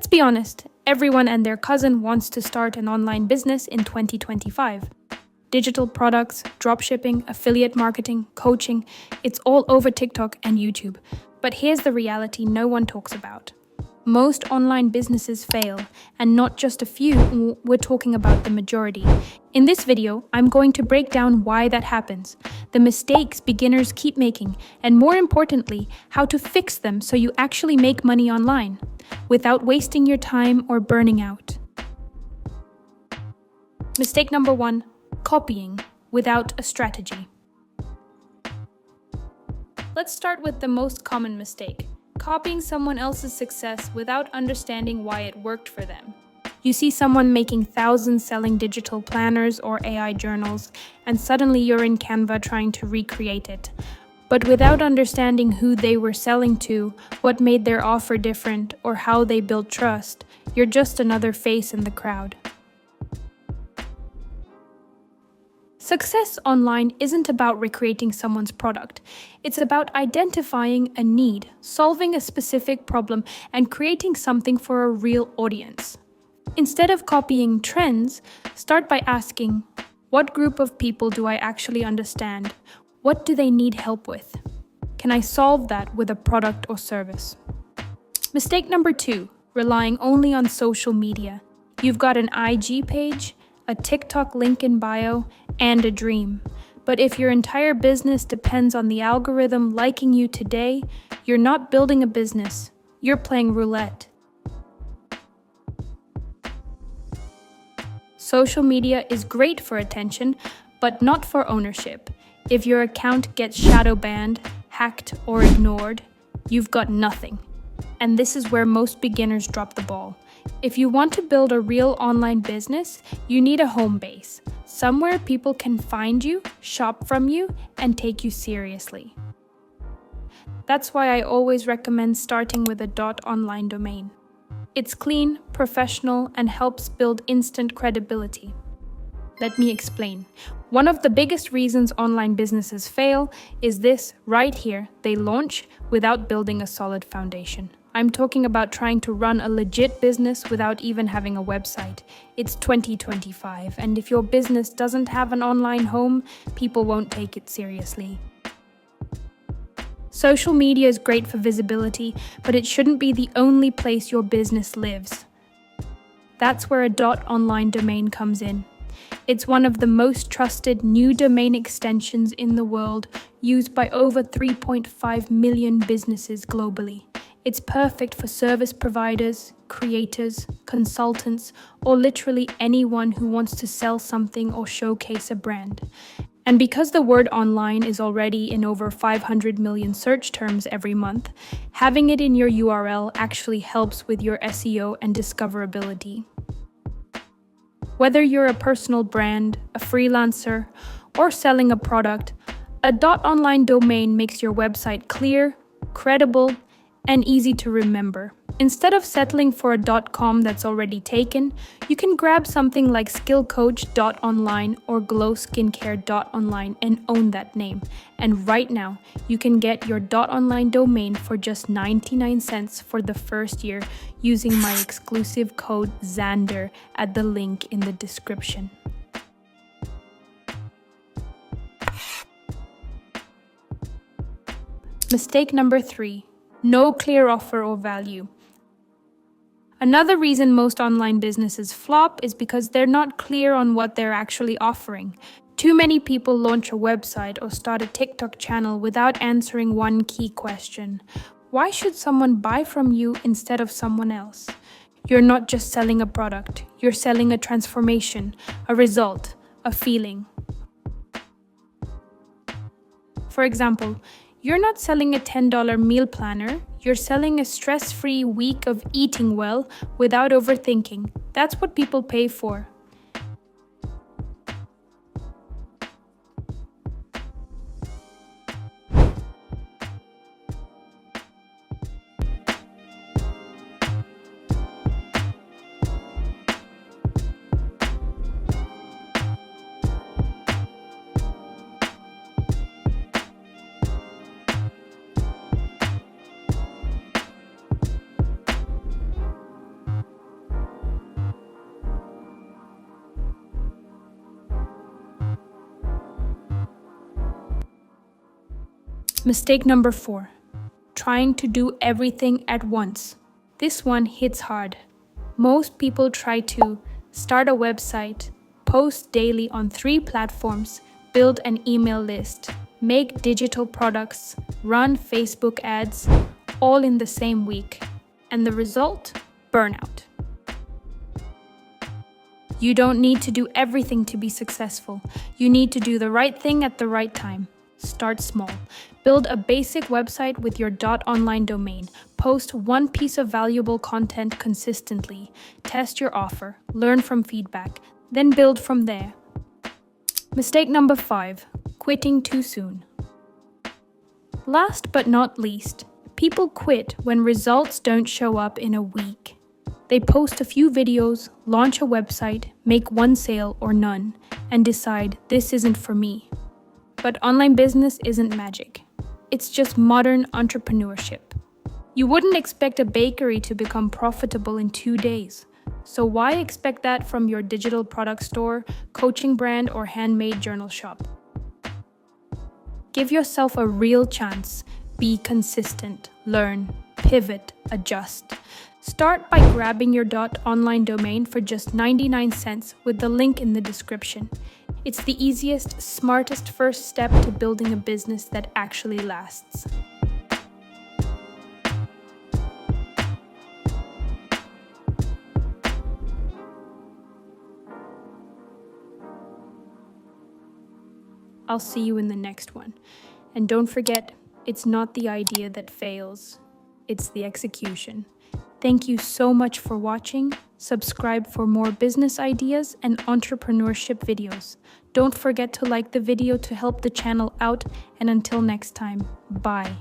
Let's be honest, everyone and their cousin wants to start an online business in 2025. Digital products, dropshipping, affiliate marketing, coaching, it's all over TikTok and YouTube. But here's the reality no one talks about. Most online businesses fail, and not just a few, we're talking about the majority. In this video, I'm going to break down why that happens, the mistakes beginners keep making, and more importantly, how to fix them so you actually make money online, without wasting your time or burning out. Mistake number 1, copying without a strategy. Let's start with the most common mistake. Copying someone else's success without understanding why it worked for them. You see someone making thousands selling digital planners or AI journals, and suddenly you're in Canva trying to recreate it. But without understanding who they were selling to, what made their offer different, or how they built trust, you're just another face in the crowd. Success online isn't about recreating someone's product. It's about identifying a need, solving a specific problem, and creating something for a real audience. Instead of copying trends, start by asking, what group of people do I actually understand? What do they need help with? Can I solve that with a product or service? Mistake number 2, relying only on social media. You've got an IG page, a TikTok link in bio, and a dream. But if your entire business depends on the algorithm liking you today, you're not building a business, you're playing roulette. Social media is great for attention, but not for ownership. If your account gets shadow banned, hacked, or ignored, you've got nothing. And this is where most beginners drop the ball. If you want to build a real online business, you need a home base, somewhere people can find you, shop from you, and take you seriously. That's why I always recommend starting with a .online domain. It's clean, professional, and helps build instant credibility. Let me explain. One of the biggest reasons online businesses fail is this right here: they launch without building a solid foundation. I'm talking about trying to run a legit business without even having a website. It's 2025, and if your business doesn't have an online home, people won't take it seriously. Social media is great for visibility, but it shouldn't be the only place your business lives. That's where a .online domain comes in. It's one of the most trusted new domain extensions in the world, used by over 3.5 million businesses globally. It's perfect for service providers, creators, consultants, or literally anyone who wants to sell something or showcase a brand. And because the word online is already in over 500 million search terms every month, having it in your URL actually helps with your SEO and discoverability. Whether you're a personal brand, a freelancer, or selling a product, a .online domain makes your website clear, credible, and easy to remember. Instead of settling for a .com that's already taken, you can grab something like skillcoach.online or glowskincare.online and own that name. And right now, you can get your .online domain for just 99 cents for the first year using my exclusive code Zander at the link in the description. Mistake number 3. No clear offer or value. Another reason most online businesses flop is because they're not clear on what they're actually offering. Too many people launch a website or start a TikTok channel without answering one key question. Why should someone buy from you instead of someone else? You're not just selling a product, you're selling a transformation, a result, a feeling. For example, you're not selling a $10 meal planner, you're selling a stress-free week of eating well without overthinking. That's what people pay for. Mistake number 4. Trying to do everything at once. This one hits hard. Most people try to start a website, post daily on 3 platforms, build an email list, make digital products, run Facebook ads, all in the same week. And the result? Burnout. You don't need to do everything to be successful. You need to do the right thing at the right time. Start small. Build a basic website with your .online domain. Post one piece of valuable content consistently. Test your offer. Learn from feedback. Then build from there. Mistake number 5. Quitting too soon. Last but not least, people quit when results don't show up in a week. They post a few videos, launch a website, make one sale or none, and decide this isn't for me. But online business isn't magic. It's just modern entrepreneurship. You wouldn't expect a bakery to become profitable in 2 days. So why expect that from your digital product store, coaching brand, or handmade journal shop? Give yourself a real chance. Be consistent, learn, pivot, adjust. Start by grabbing your .online domain for just 99 cents with the link in the description. It's the easiest, smartest first step to building a business that actually lasts. I'll see you in the next one. And don't forget, it's not the idea that fails, it's the execution. Thank you so much for watching. Subscribe for more business ideas and entrepreneurship videos. Don't forget to like the video to help the channel out, and until next time, bye.